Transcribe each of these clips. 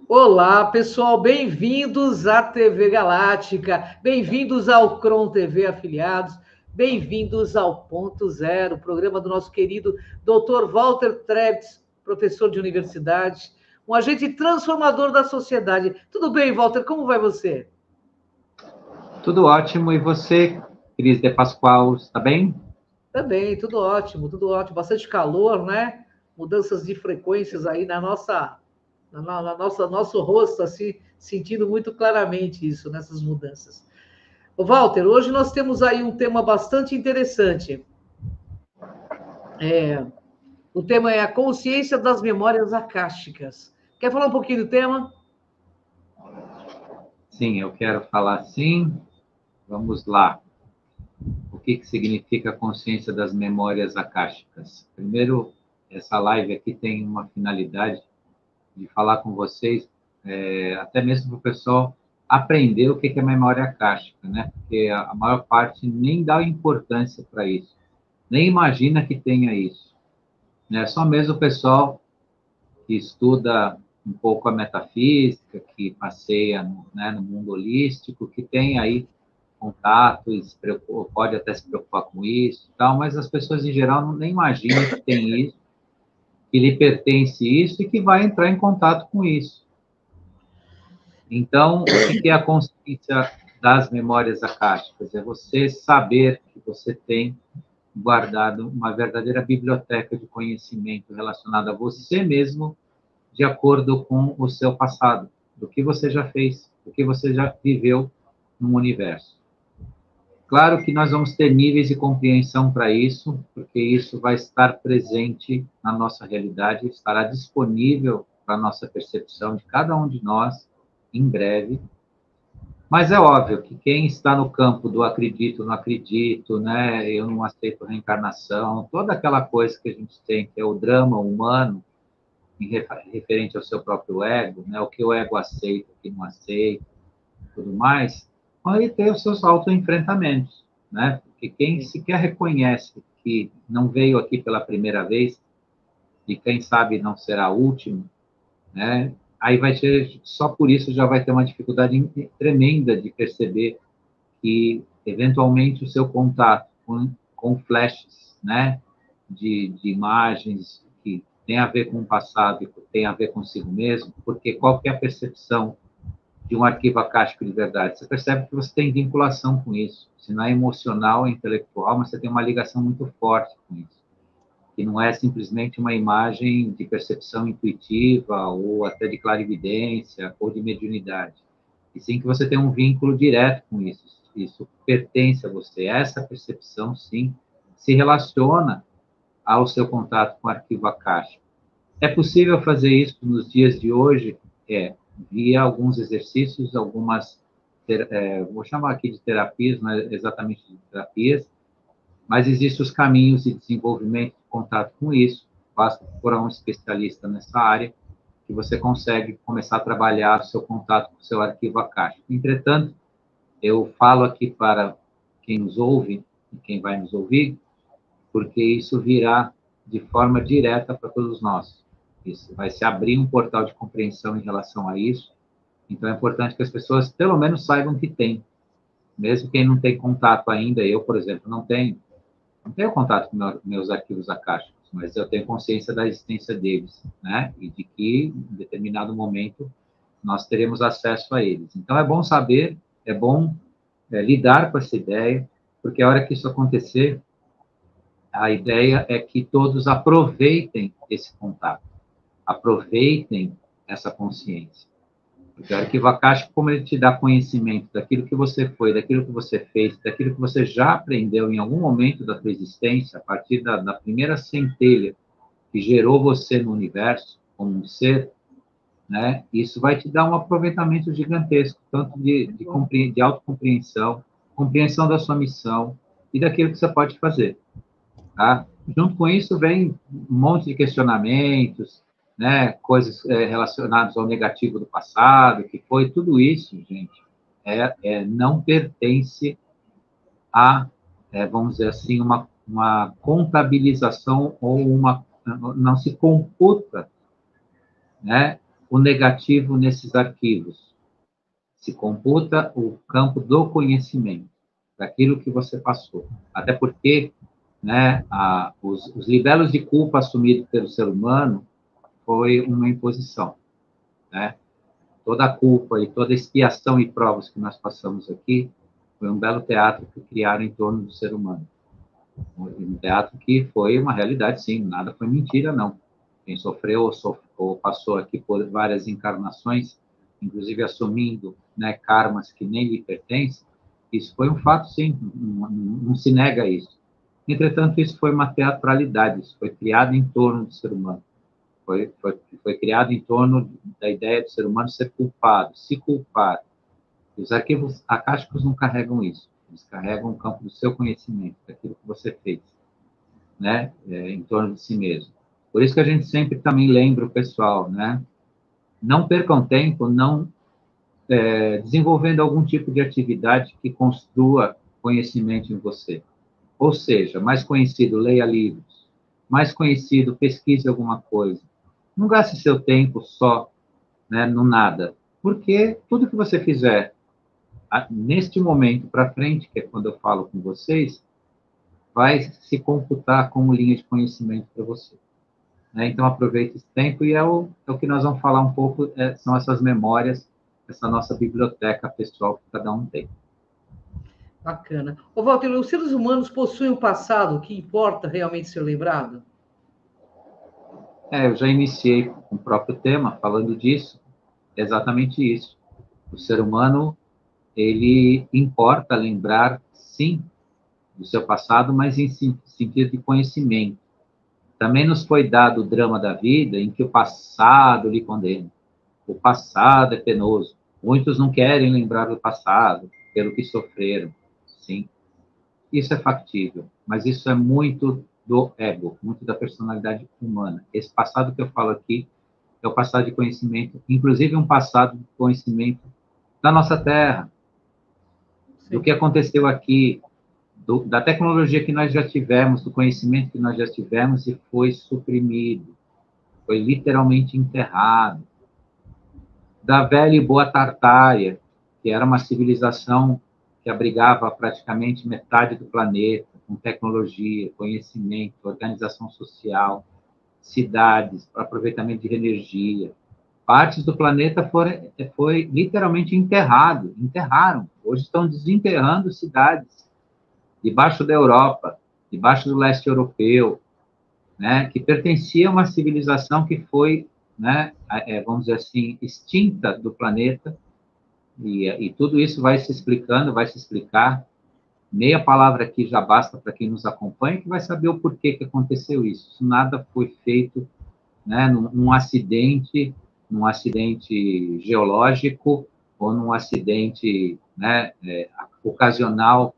Olá, pessoal, bem-vindos à TV Galáctica, bem-vindos ao Cron TV Afiliados, bem-vindos ao Ponto Zero, programa do nosso querido Dr. Walter Trebs, professor de universidade, um agente transformador da sociedade. Tudo bem, Walter? Como vai você? Tudo ótimo. E você, Cris de Pascoal, está bem? Também, tudo ótimo, tudo ótimo. Bastante calor, né? Mudanças de frequências aí nosso rosto, assim, sentindo muito claramente isso, nessas mudanças. Ô, Walter, hoje nós temos aí um tema bastante interessante. O tema é a consciência das memórias akáshicas. Quer falar um pouquinho do tema? Sim, eu quero falar sim. Vamos lá. O que significa a consciência das memórias akáshicas? Primeiro, essa live aqui tem uma finalidade de falar com vocês, até mesmo para o pessoal aprender o que é memória akáshica, né? Porque a maior parte nem dá importância para isso, nem imagina que tenha isso, né? Só mesmo o pessoal que estuda um pouco a metafísica, que passeia né, no mundo holístico, que tem aí contato, e pode até se preocupar com isso, tal, mas as pessoas em geral nem imaginam que tem isso, que lhe pertence isso e que vai entrar em contato com isso. Então, o que é a consciência das memórias akáshicas? É você saber que você tem guardado uma verdadeira biblioteca de conhecimento relacionada a você mesmo, de acordo com o seu passado, do que você já fez, do que você já viveu no universo. Claro que nós vamos ter níveis de compreensão para isso, porque isso vai estar presente na nossa realidade, estará disponível para a nossa percepção de cada um de nós em breve. Mas é óbvio que quem está no campo do acredito, não acredito, né? Eu não aceito reencarnação, toda aquela coisa que a gente tem, que é o drama humano, referente ao seu próprio ego, né? O que o ego aceita, o que não aceita, tudo mais, aí tem os seus autoenfrentamentos, né? Porque quem sequer reconhece que não veio aqui pela primeira vez, e quem sabe não será a última, né? Aí vai ter, só por isso já vai ter uma dificuldade tremenda de perceber que, eventualmente, o seu contato com flashes, né? De imagens que tem a ver com o passado e tem a ver consigo mesmo, porque qual que é a percepção de um arquivo akáshico de verdade? Você percebe que você tem vinculação com isso. Se não é emocional, é intelectual, mas você tem uma ligação muito forte com isso. Que não é simplesmente uma imagem de percepção intuitiva ou até de clarividência ou de mediunidade. E sim que você tem um vínculo direto com isso. Isso pertence a você. Essa percepção, sim, se relaciona ao seu contato com o arquivo akáshico. É possível fazer isso nos dias de hoje? Via alguns exercícios, vou chamar aqui de terapias, não é exatamente de terapias, mas existem os caminhos de desenvolvimento de contato com isso, basta procurar um especialista nessa área, que você consegue começar a trabalhar o seu contato com o seu arquivo akáshico. Entretanto, eu falo aqui para quem nos ouve e quem vai nos ouvir, porque isso virá de forma direta para todos nós. Isso vai se abrir um portal de compreensão em relação a isso. Então, é importante que as pessoas, pelo menos, saibam que tem. Mesmo quem não tem contato ainda, eu, por exemplo, não tenho contato com meus arquivos akáshicos, mas eu tenho consciência da existência deles, né? E de que, em determinado momento, nós teremos acesso a eles. Então, é bom saber, é bom lidar com essa ideia, porque a hora que isso acontecer, a ideia é que todos aproveitem esse contato, aproveitem essa consciência. Porque o arquivo akáshico, como ele te dá conhecimento daquilo que você foi, daquilo que você fez, daquilo que você já aprendeu em algum momento da sua existência, a partir da primeira centelha que gerou você no universo, como um ser, né? Isso vai te dar um aproveitamento gigantesco, tanto de autocompreensão, compreensão da sua missão e daquilo que você pode fazer. Tá? Junto com isso vem um monte de questionamentos, né, coisas relacionadas ao negativo do passado, que foi tudo isso, gente, não pertence a, vamos dizer assim, uma contabilização ou não se computa, né, o negativo nesses arquivos. Se computa o campo do conhecimento, daquilo que você passou. Até porque, né, os libelos de culpa assumidos pelo ser humano foi uma imposição, né? Toda a culpa e toda a expiação e provas que nós passamos aqui foi um belo teatro que criaram em torno do ser humano. Um teatro que foi uma realidade, sim, nada foi mentira, não. Quem sofreu ou passou aqui por várias encarnações, inclusive assumindo, né, karmas que nem lhe pertencem, isso foi um fato, sim, não se nega isso. Entretanto, isso foi uma teatralidade, isso foi criado em torno do ser humano. Foi criado em torno da ideia do ser humano ser culpado, se culpar. Os arquivos acásticos não carregam isso. Eles carregam o campo do seu conhecimento, daquilo que você fez, né, em torno de si mesmo. Por isso que a gente sempre também lembra o pessoal, né? Não percam tempo, desenvolvendo algum tipo de atividade que construa conhecimento em você. Ou seja, mais conhecido, leia livros. Mais conhecido, pesquise alguma coisa. Não gaste seu tempo só, né, no nada. Porque tudo que você fizer neste momento para frente, que é quando eu falo com vocês, vai se computar como linha de conhecimento para você. Né? Então, aproveite esse tempo e é o que nós vamos falar um pouco, são essas memórias, essa nossa biblioteca pessoal que cada um tem. Bacana. Ô, Walter, os seres humanos possuem um passado que importa realmente ser lembrado? Eu já iniciei com o próprio tema, falando disso, exatamente isso. O ser humano, ele importa lembrar, sim, do seu passado, mas em sentido de conhecimento. Também nos foi dado o drama da vida em que o passado lhe condena. O passado é penoso. Muitos não querem lembrar do passado, pelo que sofreram. Sim, isso é factível, mas isso é muito do ego, muito da personalidade humana. Esse passado que eu falo aqui é o passado de conhecimento, inclusive um passado de conhecimento da nossa Terra, do que aconteceu aqui, da tecnologia que nós já tivemos, do conhecimento que nós já tivemos e foi suprimido, foi literalmente enterrado. Da velha e boa Tartária, que era uma civilização que abrigava praticamente metade do planeta, com tecnologia, conhecimento, organização social, cidades, aproveitamento de energia. Partes do planeta foi literalmente enterraram. Hoje estão desenterrando cidades debaixo da Europa, debaixo do leste europeu, né, que pertencia a uma civilização que foi, né, vamos dizer assim, extinta do planeta, e tudo isso vai se explicando, vai se explicar. Meia palavra aqui já basta para quem nos acompanha, que vai saber o porquê que aconteceu isso. Isso nada foi feito, né, num acidente geológico ou num acidente, né, ocasional,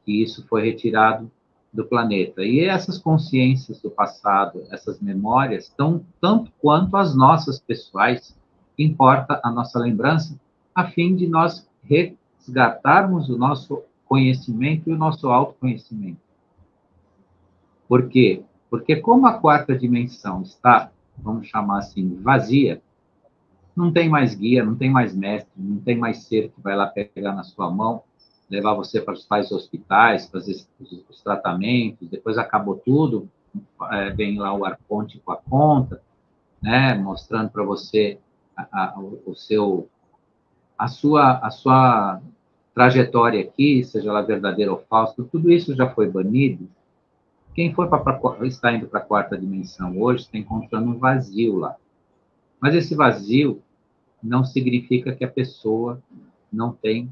que isso foi retirado do planeta. E essas consciências do passado, essas memórias, tanto quanto as nossas pessoais, importa a nossa lembrança, a fim de nós resgatarmos o nosso conhecimento e o nosso autoconhecimento. Por quê? Porque como a quarta dimensão está, vamos chamar assim, vazia, não tem mais guia, não tem mais mestre, não tem mais ser que vai lá pegar na sua mão, levar você para os tais hospitais, fazer os tratamentos, depois acabou tudo, vem lá o arconte com a conta, né, mostrando para você a sua trajetória aqui, seja ela verdadeira ou falsa, tudo isso já foi banido. Quem está indo para a quarta dimensão hoje está encontrando um vazio lá. Mas esse vazio não significa que a pessoa não tem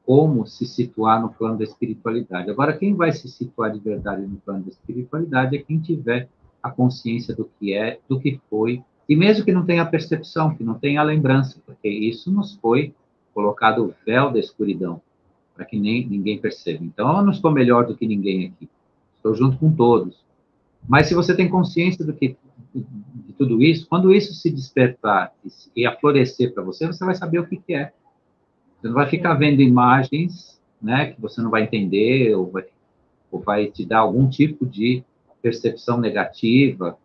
como se situar no plano da espiritualidade. Agora, quem vai se situar de verdade no plano da espiritualidade é quem tiver a consciência do que é, do que foi, e mesmo que não tenha a percepção, que não tenha a lembrança, porque isso nos foi colocado o véu da escuridão, para que ninguém perceba. Então, eu não estou melhor do que ninguém aqui. Estou junto com todos. Mas se você tem consciência de tudo isso, quando isso se despertar e aflorescer para você, você vai saber o que é. Você não vai ficar vendo imagens, né, que você não vai entender ou vai te dar algum tipo de percepção negativa,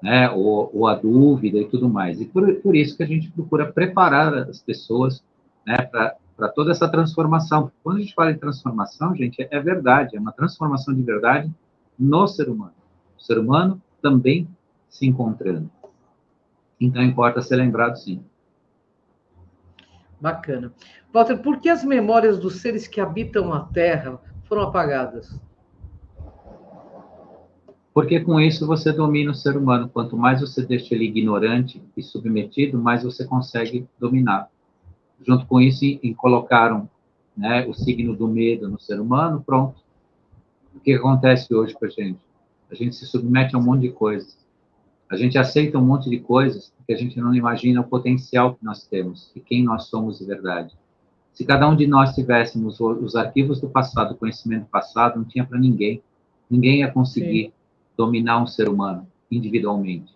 né, ou a dúvida e tudo mais. E por isso que a gente procura preparar as pessoas, né, para toda essa transformação. Quando a gente fala em transformação, gente, é verdade, é uma transformação de verdade no ser humano. O ser humano também se encontrando. Então, importa ser lembrado, sim. Bacana. Walter, por que as memórias dos seres que habitam a Terra foram apagadas? Porque com isso você domina o ser humano. Quanto mais você deixa ele ignorante e submetido, mais você consegue dominar. Junto com isso, colocaram, né, o signo do medo no ser humano, pronto. O que acontece hoje com a gente? A gente se submete a um monte de coisas. A gente aceita um monte de coisas porque a gente não imagina o potencial que nós temos e quem nós somos de verdade. Se cada um de nós tivéssemos os arquivos do passado, o conhecimento do passado, não tinha para ninguém. Ninguém ia conseguir dominar um ser humano individualmente.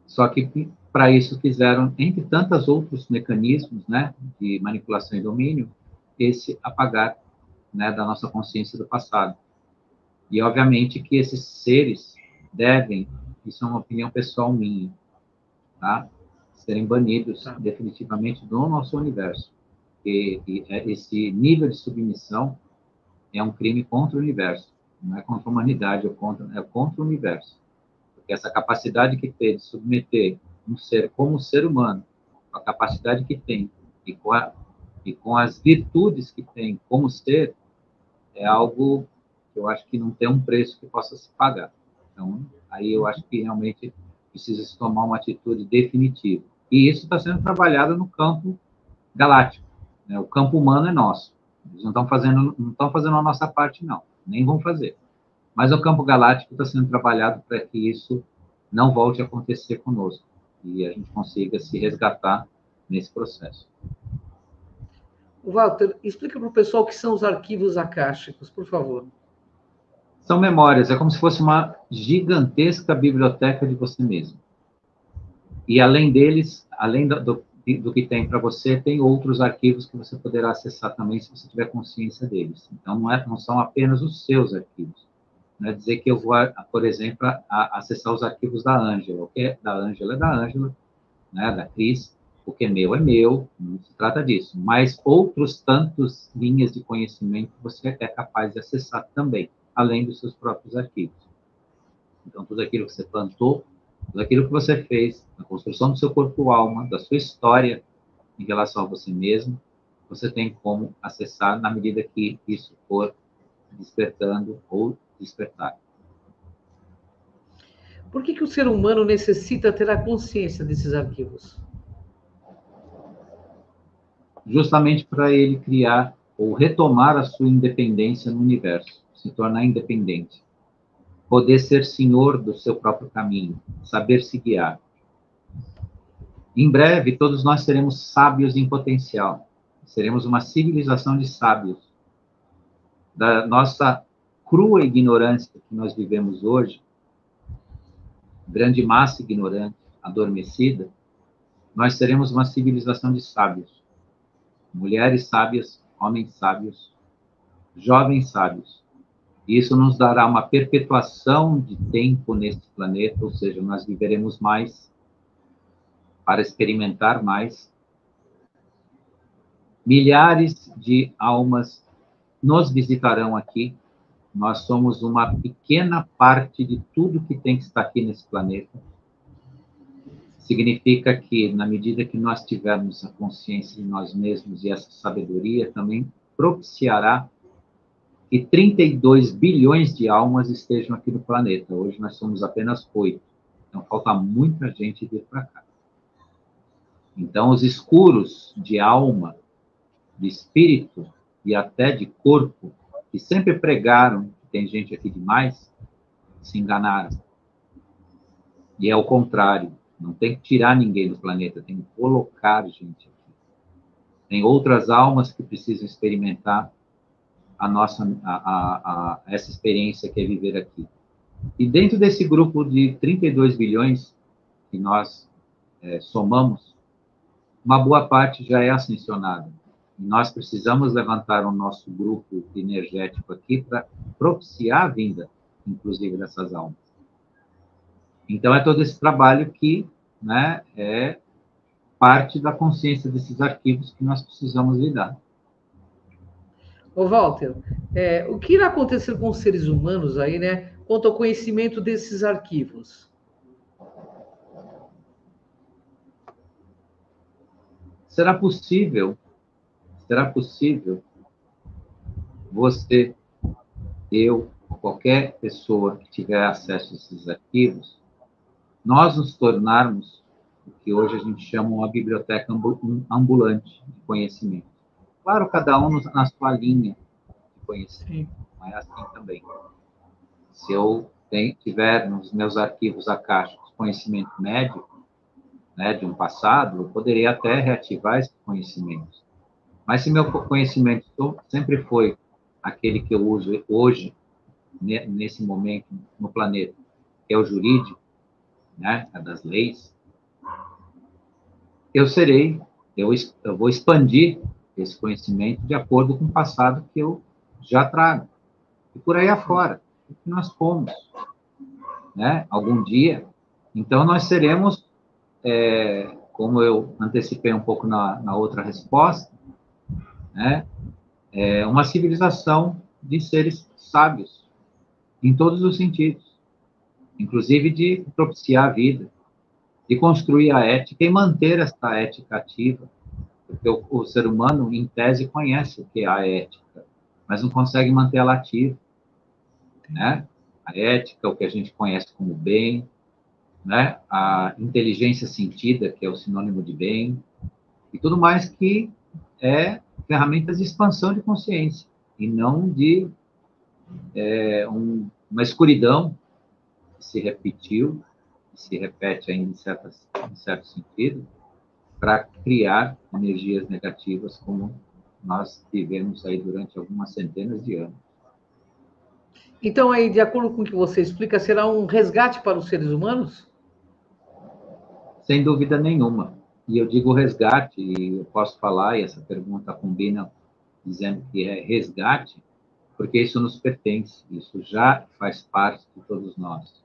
Só que para isso fizeram, entre tantos outros mecanismos, né, de manipulação e domínio, esse apagar, né, da nossa consciência do passado. E obviamente que esses seres devem, isso é uma opinião pessoal minha, tá, serem banidos definitivamente do nosso universo. E esse nível de submissão é um crime contra o universo, não é contra a humanidade, é contra o universo. Porque essa capacidade que tem de submeter um ser como um ser humano, a capacidade que tem e com as virtudes que tem como ser, é algo que eu acho que não tem um preço que possa se pagar. Então, aí eu acho que realmente precisa se tomar uma atitude definitiva. E isso está sendo trabalhado no campo galáctico, né? O campo humano é nosso. Eles não estão fazendo a nossa parte, não. Nem vão fazer. Mas o campo galáctico está sendo trabalhado para que isso não volte a acontecer conosco e a gente consiga se resgatar nesse processo. Walter, explica para o pessoal o que são os arquivos akáshicos, por favor. São memórias, é como se fosse uma gigantesca biblioteca de você mesmo. E além deles, além do que tem para você, tem outros arquivos que você poderá acessar também se você tiver consciência deles. Então, não são apenas os seus arquivos. Não é dizer que eu vou, por exemplo, acessar os arquivos da Ângela. O que é da Ângela é da Ângela, né, da Cris. O que é meu, não se trata disso. Mas outros tantos linhas de conhecimento você é capaz de acessar também, além dos seus próprios arquivos. Então, tudo aquilo que você plantou, tudo aquilo que você fez, na construção do seu corpo-alma, da sua história em relação a você mesmo, você tem como acessar na medida que isso for despertando ou despertar. Por que o ser humano necessita ter a consciência desses arquivos? Justamente para ele criar ou retomar a sua independência no universo, se tornar independente. Poder ser senhor do seu próprio caminho, saber se guiar. Em breve, todos nós seremos sábios em potencial. Seremos uma civilização de sábios. Da nossa crua ignorância que nós vivemos hoje, grande massa ignorante, adormecida, nós seremos uma civilização de sábios. Mulheres sábias, homens sábios, jovens sábios. Isso nos dará uma perpetuação de tempo neste planeta, ou seja, nós viveremos mais para experimentar mais. Milhares de almas nos visitarão aqui. Nós somos uma pequena parte de tudo que tem que estar aqui nesse planeta. Significa que, na medida que nós tivermos a consciência de nós mesmos e essa sabedoria, também propiciará que 32 bilhões de almas estejam aqui no planeta. Hoje nós somos apenas 8. Então, falta muita gente vir para cá. Então, os escuros de alma, de espírito e até de corpo, que sempre pregaram que tem gente aqui demais, se enganaram. E é o contrário. Não tem que tirar ninguém do planeta, tem que colocar gente aqui. Tem outras almas que precisam experimentar essa experiência que é viver aqui. E dentro desse grupo de 32 bilhões que nós somamos, uma boa parte já é ascensionada. E nós precisamos levantar o nosso grupo energético aqui para propiciar a vinda, inclusive, dessas almas. Então, é todo esse trabalho que, né, é parte da consciência desses arquivos que nós precisamos lidar. Ô, Walter, o que irá acontecer com os seres humanos aí, né, quanto ao conhecimento desses arquivos? Será possível você, eu, qualquer pessoa que tiver acesso a esses arquivos, nós nos tornarmos o que hoje a gente chama uma biblioteca ambulante de conhecimento. Claro, cada um na sua linha de conhecimento, mas assim também. Se eu tiver nos meus arquivos acásticos conhecimento médio, né, de um passado, eu poderia até reativar esses conhecimentos. Mas se meu conhecimento sempre foi aquele que eu uso hoje, nesse momento, no planeta, que é o jurídico, né, das leis, eu vou expandir esse conhecimento de acordo com o passado que eu já trago. E por aí afora, o que nós fomos, né, algum dia. Então, nós seremos, como eu antecipei um pouco na outra resposta, né, uma civilização de seres sábios, em todos os sentidos, inclusive de propiciar a vida, de construir a ética e manter esta ética ativa, porque o ser humano, em tese, conhece o que é a ética, mas não consegue manter ela ativa, né? A ética, o que a gente conhece como bem, né? A inteligência sentida, que é o sinônimo de bem, e tudo mais que é ferramentas de expansão de consciência, e não de uma escuridão que se repetiu, que se repete ainda em certo sentido, para criar energias negativas como nós vivemos aí durante algumas centenas de anos. Então, aí, de acordo com o que você explica, será um resgate para os seres humanos? Sem dúvida nenhuma. E eu digo resgate, e eu posso falar, e essa pergunta combina dizendo que é resgate, porque isso nos pertence, isso já faz parte de todos nós.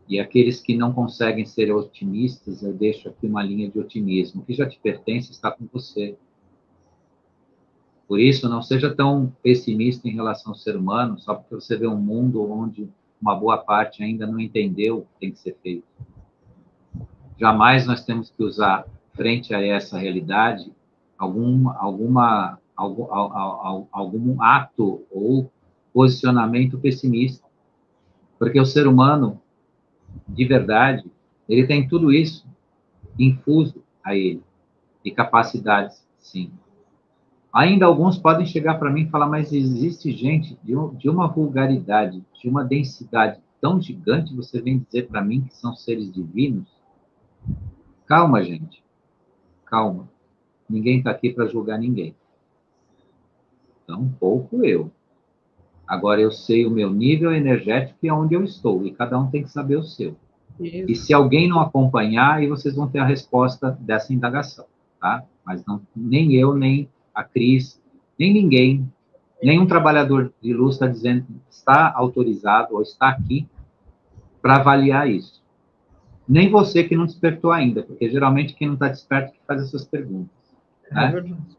E aqueles que não conseguem ser otimistas, eu deixo aqui uma linha de otimismo. O que já te pertence está com você. Por isso, não seja tão pessimista em relação ao ser humano, só porque você vê um mundo onde uma boa parte ainda não entendeu o que tem que ser feito. Jamais nós temos que usar, frente a essa realidade, algum ato ou posicionamento pessimista. Porque o ser humano, de verdade, ele tem tudo isso infuso a ele, e capacidades, sim. Ainda alguns podem chegar para mim e falar, mas existe gente de uma vulgaridade, de uma densidade tão gigante, você vem dizer para mim que são seres divinos? Calma, gente. Calma. Ninguém está aqui para julgar ninguém. Tampouco eu. Agora, eu sei o meu nível energético e onde eu estou, e cada um tem que saber o seu. Isso. E se alguém não acompanhar, aí vocês vão ter a resposta dessa indagação, tá? Mas não, nem eu, nem a Cris, nem ninguém, nenhum trabalhador de luz está dizendo que está autorizado ou está aqui para avaliar isso. Nem você que não despertou ainda, porque geralmente quem não está desperto que faz essas perguntas. Né? Verdade.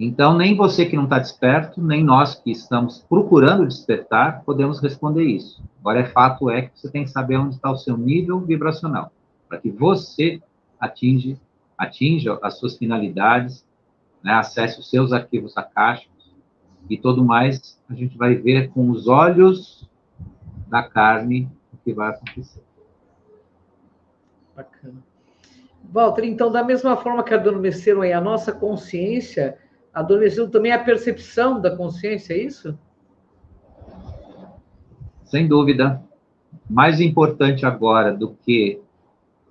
Então, nem você que não está desperto, nem nós que estamos procurando despertar, podemos responder isso. Agora, fato é que você tem que saber onde está o seu nível vibracional, para que você atinja as suas finalidades, né, acesse os seus arquivos acásticos e tudo mais, a gente vai ver com os olhos da carne o que vai acontecer. Bacana. Walter, então, da mesma forma que adormeceram aí a nossa consciência, adormeceu também a percepção da consciência, é isso? Sem dúvida. Mais importante agora do que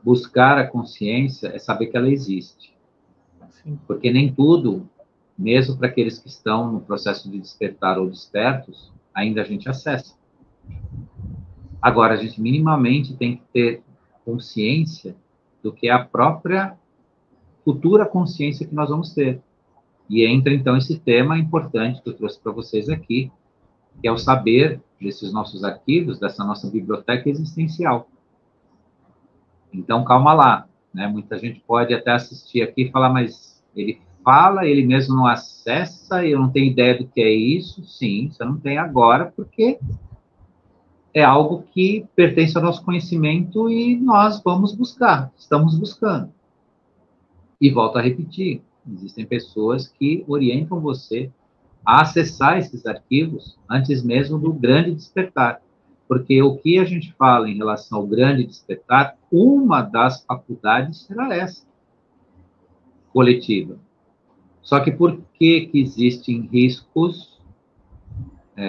buscar a consciência é saber que ela existe. Sim. Porque nem tudo, mesmo para aqueles que estão no processo de despertar ou despertos, ainda a gente acessa. Agora, a gente minimamente tem que ter consciência do que é a própria futura consciência que nós vamos ter. E entra, então, esse tema importante que eu trouxe para vocês aqui, que é o saber desses nossos arquivos, dessa nossa biblioteca existencial. Então, calma lá, né? Muita gente pode até assistir aqui e falar, mas ele fala, ele mesmo não acessa, eu não tenho ideia do que é isso. Sim, você não tem agora, porque é algo que pertence ao nosso conhecimento e nós vamos buscar, estamos buscando. E volto a repetir, existem pessoas que orientam você a acessar esses arquivos antes mesmo do grande despertar. Porque o que a gente fala em relação ao grande despertar, uma das faculdades será essa, coletiva. Só que por que existem riscos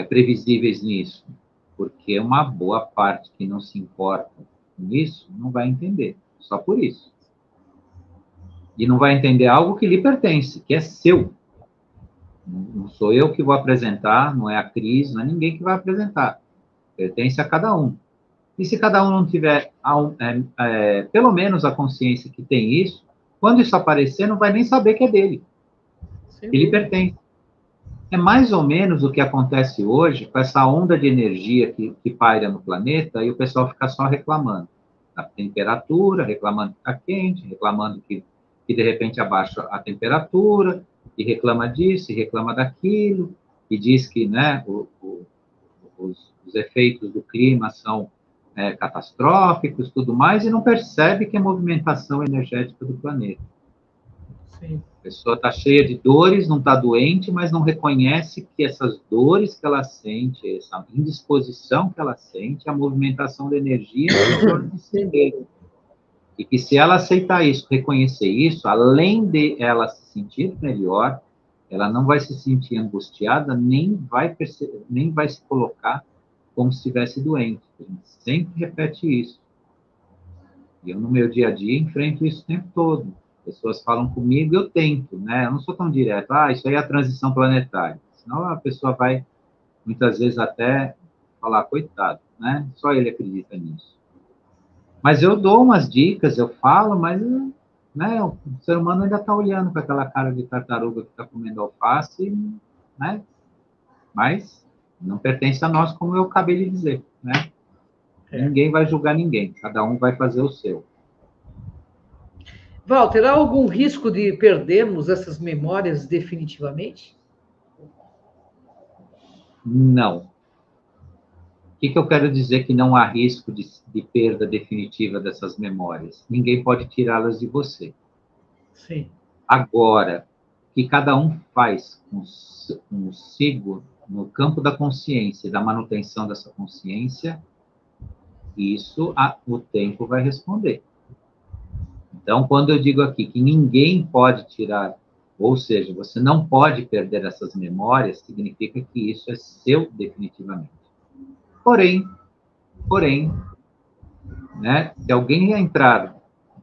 previsíveis nisso? Porque uma boa parte que não se importa com isso não vai entender, só por isso. E não vai entender algo que lhe pertence, que é seu. Não sou eu que vou apresentar, não é a Cris, não é ninguém que vai apresentar. Pertence a cada um. E se cada um não tiver, pelo menos, a consciência que tem isso, quando isso aparecer, não vai nem saber que é dele. Que lhe pertence. É mais ou menos o que acontece hoje com essa onda de energia que paira no planeta e o pessoal fica só reclamando da temperatura, reclamando que está quente, reclamando que de repente abaixa a temperatura, e reclama disso, e reclama daquilo, e diz que, né, os efeitos do clima são catastróficos, tudo mais, e não percebe que é movimentação energética do planeta. Sim. A pessoa está cheia de dores, não está doente, mas não reconhece que essas dores que ela sente, essa indisposição que ela sente, é a movimentação da energia em torno de si mesma. E que se ela aceitar isso, reconhecer isso, além de ela se sentir melhor, ela não vai se sentir angustiada, nem vai se colocar como se estivesse doente. A gente sempre repete isso. E eu, no meu dia a dia, enfrento isso o tempo todo. Pessoas falam comigo, eu tento, né? Eu não sou tão direto. Isso aí é a transição planetária. Senão a pessoa vai, muitas vezes, até falar, coitado, né? Só ele acredita nisso. Mas eu dou umas dicas, eu falo, mas, né? O ser humano ainda está olhando com aquela cara de tartaruga que está comendo alface, né? Mas não pertence a nós, como eu acabei de dizer, né? Ninguém vai julgar ninguém, cada um vai fazer o seu. Walter, há algum risco de perdermos essas memórias definitivamente? Não. O que eu quero dizer que não há risco de perda definitiva dessas memórias? Ninguém pode tirá-las de você. Sim. Agora, o que cada um faz consigo no campo da consciência, da manutenção dessa consciência, isso o tempo vai responder. Então, quando eu digo aqui que ninguém pode tirar, ou seja, você não pode perder essas memórias, significa que isso é seu definitivamente. Porém, né, se alguém entrar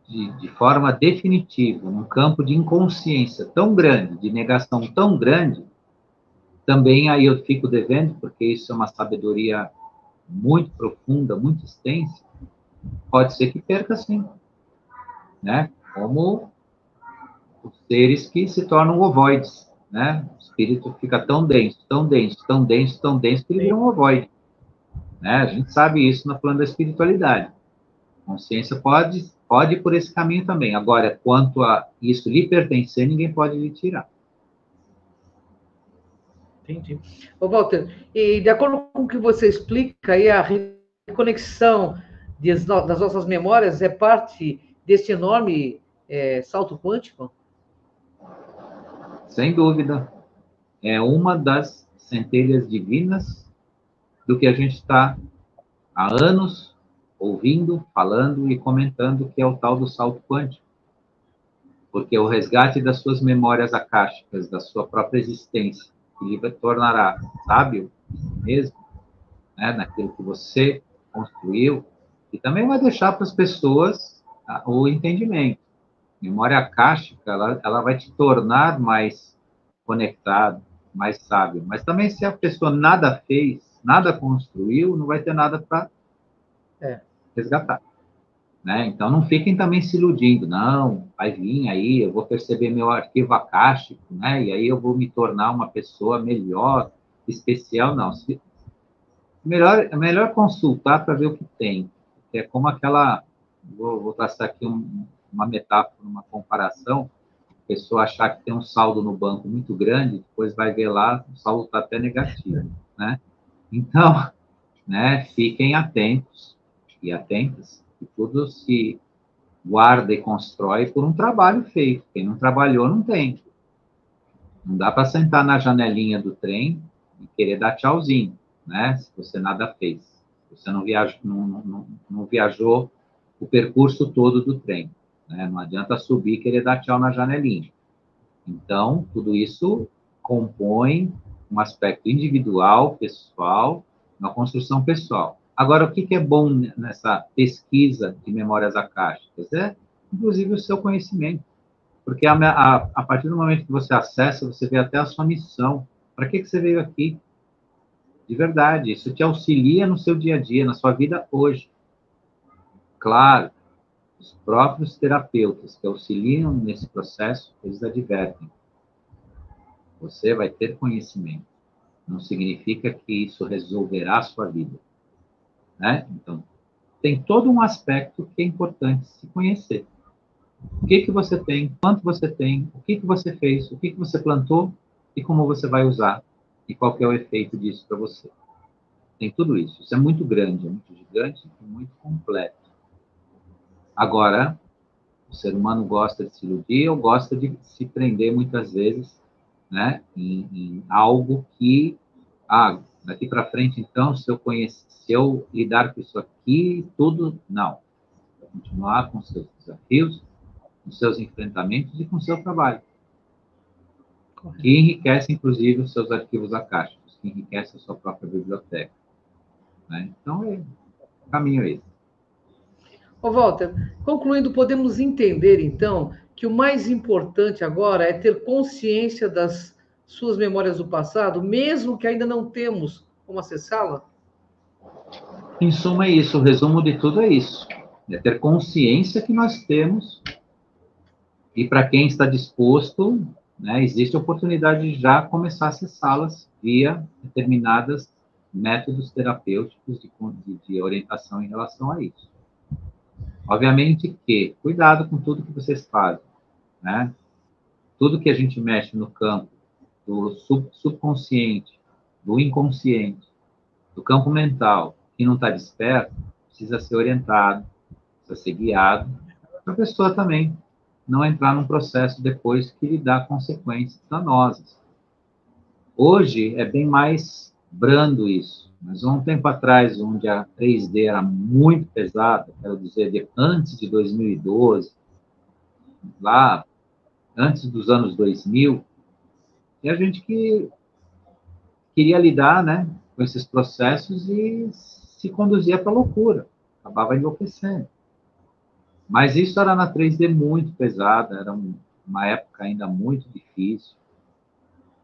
de forma definitiva num campo de inconsciência tão grande, de negação tão grande, também aí eu fico devendo, porque isso é uma sabedoria muito profunda, muito extensa, pode ser que perca sim, né? Como os seres que se tornam ovoides, né? O espírito fica tão denso, tão denso, tão denso, tão denso, que ele vira um ovoide. Né? A gente sabe isso no plano da espiritualidade. A consciência pode ir por esse caminho também. Agora, quanto a isso lhe pertencer, ninguém pode lhe tirar. Entendi. Ô, Walter, e de acordo com o que você explica, aí a reconexão das nossas memórias é parte desse enorme salto quântico? Sem dúvida. É uma das centelhas divinas do que a gente está há anos ouvindo, falando e comentando, que é o tal do salto quântico. Porque o resgate das suas memórias akáshicas, da sua própria existência, que lhe tornará sábio mesmo, né, naquilo que você construiu, e também vai deixar para as pessoas o entendimento. Memória akáshica, ela vai te tornar mais conectado, mais sábio. Mas também, se a pessoa nada fez, nada construiu, não vai ter nada para resgatar. Né? Então, não fiquem também se iludindo. Não, vai vir aí, eu vou perceber meu arquivo akáshico, né? E aí eu vou me tornar uma pessoa melhor, especial. Não. É melhor consultar para ver o que tem. É como aquela... Vou traçar aqui uma metáfora, uma comparação. A pessoa achar que tem um saldo no banco muito grande, depois vai ver lá, o saldo está até negativo, né? Então, né, fiquem atentos e atentas, que tudo se guarda e constrói por um trabalho feito. Quem não trabalhou, não tem. Não dá para sentar na janelinha do trem e querer dar tchauzinho, né? Se você nada fez. Se você não viajou o percurso todo do trem, né? Não adianta subir e querer dar tchau na janelinha. Então, tudo isso compõe um aspecto individual, pessoal, uma construção pessoal. Agora, o que é bom nessa pesquisa de memórias acásticas? É, inclusive, o seu conhecimento. Porque a partir do momento que você acessa, você vê até a sua missão. Para que você veio aqui? De verdade, isso te auxilia no seu dia a dia, na sua vida hoje. Claro, os próprios terapeutas que auxiliam nesse processo, eles advertem. Você vai ter conhecimento. Não significa que isso resolverá a sua vida, né? Então, tem todo um aspecto que é importante se conhecer. O que você tem, quanto você tem, o que você fez, o que você plantou e como você vai usar e qual que é o efeito disso para você. Tem tudo isso. Isso é muito grande, é muito gigante e muito completo. Agora, o ser humano gosta de se iludir ou gosta de se prender muitas vezes, né, em algo que, daqui para frente, então, se eu lidar com isso aqui, tudo, não. Vai continuar com seus desafios, com seus enfrentamentos e com seu trabalho. Correto. Que enriquece, inclusive, os seus arquivos acásticos, que enriquece a sua própria biblioteca. Né? Então, o caminho é esse. Ô, Walter, concluindo, podemos entender, então, que o mais importante agora é ter consciência das suas memórias do passado, mesmo que ainda não temos como acessá-la? Em suma, é isso. O resumo de tudo é isso. É ter consciência que nós temos e para quem está disposto, né, existe a oportunidade de já começar a acessá-las via determinados métodos terapêuticos de orientação em relação a isso. Obviamente que, cuidado com tudo que vocês fazem, né? Tudo que a gente mexe no campo do subconsciente, do inconsciente, do campo mental, que não está desperto, precisa ser orientado, precisa ser guiado, para a pessoa também não entrar num processo depois que lhe dá consequências danosas. Hoje é bem mais brando isso, mas há um tempo atrás, onde a 3D era muito pesada, quero dizer, antes de 2012, lá, antes dos anos 2000, e a gente que queria lidar, né, com esses processos e se conduzia para a loucura, acabava enlouquecendo. Mas isso era na 3D muito pesada, era uma época ainda muito difícil.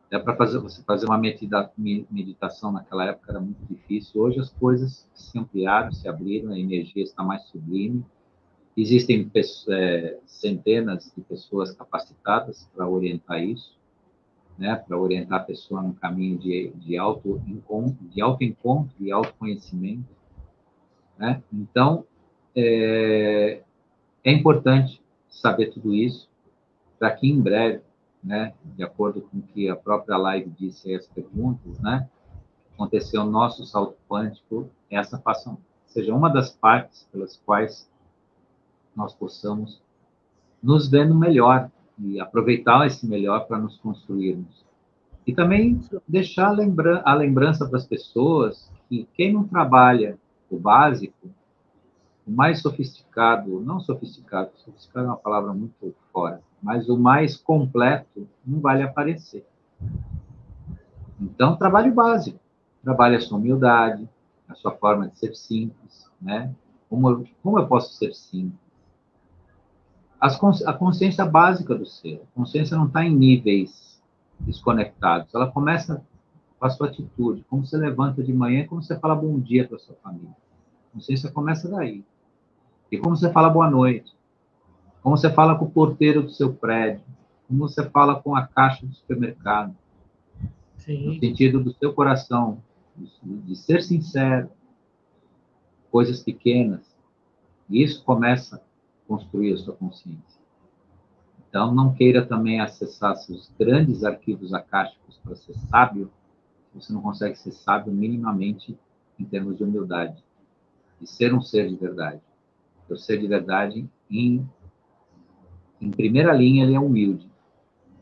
Até para você fazer uma meditação naquela época era muito difícil. Hoje as coisas se ampliaram, se abriram, a energia está mais sublime. Existem centenas de pessoas capacitadas para orientar isso, né? Para orientar a pessoa no caminho de autoencontro e autoconhecimento. Né? Então, é importante saber tudo isso, para que em breve, né, de acordo com o que a própria live disse as perguntas, né, aconteceu o nosso salto quântico, seja uma das partes pelas quais nós possamos nos ver no melhor e aproveitar esse melhor para nos construirmos. E também deixar a lembrança para as pessoas que quem não trabalha o básico, o mais sofisticado é uma palavra muito fora, mas o mais completo não vai lhe aparecer. Então, trabalhe o básico. Trabalhe a sua humildade, a sua forma de ser simples, né? Como eu posso ser simples? A consciência básica do ser. A consciência não está em níveis desconectados. Ela começa com a sua atitude. Como você levanta de manhã, como você fala bom dia para a sua família. A consciência começa daí. E como você fala boa noite. Como você fala com o porteiro do seu prédio. Como você fala com a caixa do supermercado. Sim. No sentido do seu coração, de ser sincero, coisas pequenas. E isso começa a construir a sua consciência. Então, não queira também acessar seus grandes arquivos acásticos para ser sábio, você não consegue ser sábio minimamente em termos de humildade, e ser um ser de verdade. O ser de verdade, em primeira linha, ele é humilde.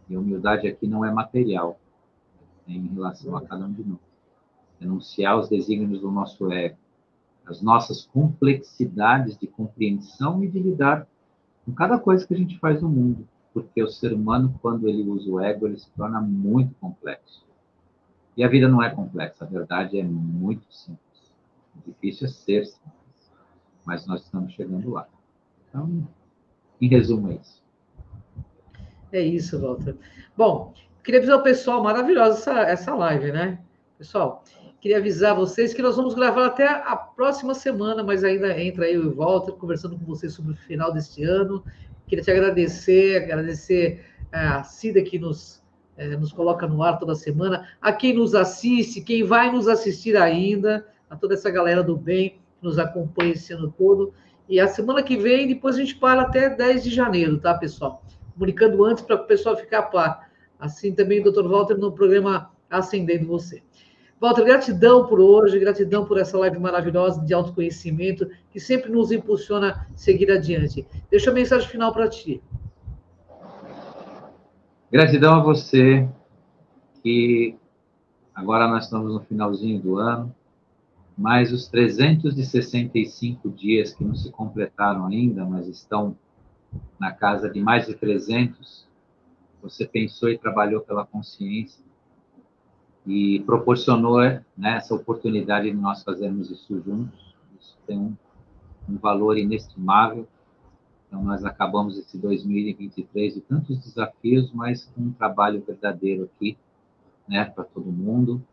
E a humildade aqui não é material, é em relação a cada um de nós. Enunciar os desígnios do nosso ego, as nossas complexidades de compreensão e de lidar com cada coisa que a gente faz no mundo. Porque o ser humano, quando ele usa o ego, ele se torna muito complexo. E a vida não é complexa, a verdade é muito simples. O difícil é ser simples, mas nós estamos chegando lá. Então, em resumo, é isso. É isso, Walter. Bom, queria avisar o pessoal, maravilhosa essa live, né? Pessoal, queria avisar vocês que nós vamos gravar até a próxima semana, mas ainda entra eu e o Walter conversando com vocês sobre o final deste ano. Queria te agradecer a Cida que nos coloca no ar toda semana, a quem nos assiste, quem vai nos assistir ainda, a toda essa galera do bem que nos acompanha esse ano todo. E a semana que vem, depois a gente para até 10 de janeiro, tá, pessoal? Comunicando antes para o pessoal ficar a par. Assim também, Dr. Walter, no programa Acendendo Você. Walter, gratidão por hoje, gratidão por essa live maravilhosa de autoconhecimento, que sempre nos impulsiona a seguir adiante. Deixa a mensagem final para ti. Gratidão a você, que agora nós estamos no finalzinho do ano, mas os 365 dias que não se completaram ainda, mas estão na casa de mais de 300, você pensou e trabalhou pela consciência e proporcionou, né, essa oportunidade de nós fazermos isso juntos. Isso tem um valor inestimável. Então, nós acabamos esse 2023 de tantos desafios, mas com um trabalho verdadeiro aqui, né, para todo mundo.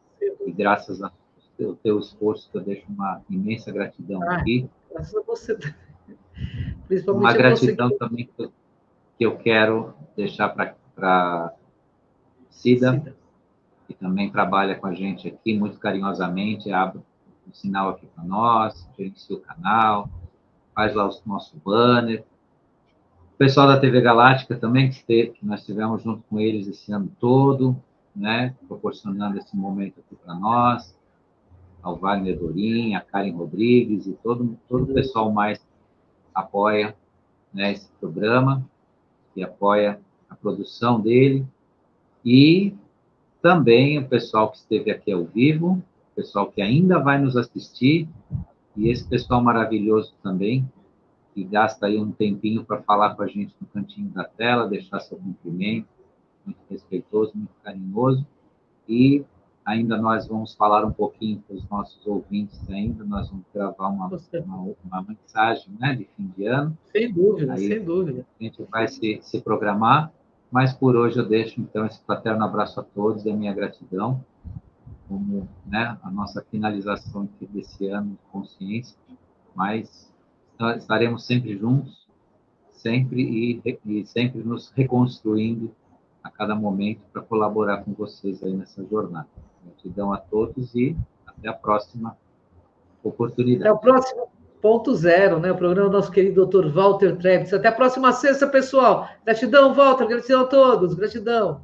E graças ao teu esforço, eu deixo uma imensa gratidão aqui. Graças a você. Principalmente uma gratidão também que eu quero deixar para Cida, que também trabalha com a gente aqui muito carinhosamente, abre um sinal aqui para nós, gerencia o canal, faz lá o nosso banner. O pessoal da TV Galáctica também, que nós tivemos junto com eles esse ano todo, né, proporcionando esse momento aqui para nós, ao Wagner Dorim, a Karen Rodrigues e todo o pessoal mais apoia, né, esse programa, que apoia a produção dele, e também o pessoal que esteve aqui ao vivo, o pessoal que ainda vai nos assistir, e esse pessoal maravilhoso também, que gasta aí um tempinho para falar com a gente no cantinho da tela, deixar seu cumprimento, muito respeitoso, muito carinhoso, e ainda nós vamos falar um pouquinho para os nossos ouvintes ainda, nós vamos gravar uma mensagem, né, de fim de ano. Sem dúvida, aí, sem dúvida. A gente vai se programar, mas por hoje eu deixo, então, esse fraterno abraço a todos e a minha gratidão, como, né, a nossa finalização aqui desse ano de consciência, mas estaremos sempre juntos, sempre e sempre nos reconstruindo a cada momento para colaborar com vocês aí nessa jornada. Gratidão a todos e até a próxima oportunidade. Até o próximo ponto zero, né? O programa do nosso querido Dr. Walter Trebitz. Até a próxima sexta, pessoal. Gratidão, Walter. Gratidão a todos. Gratidão.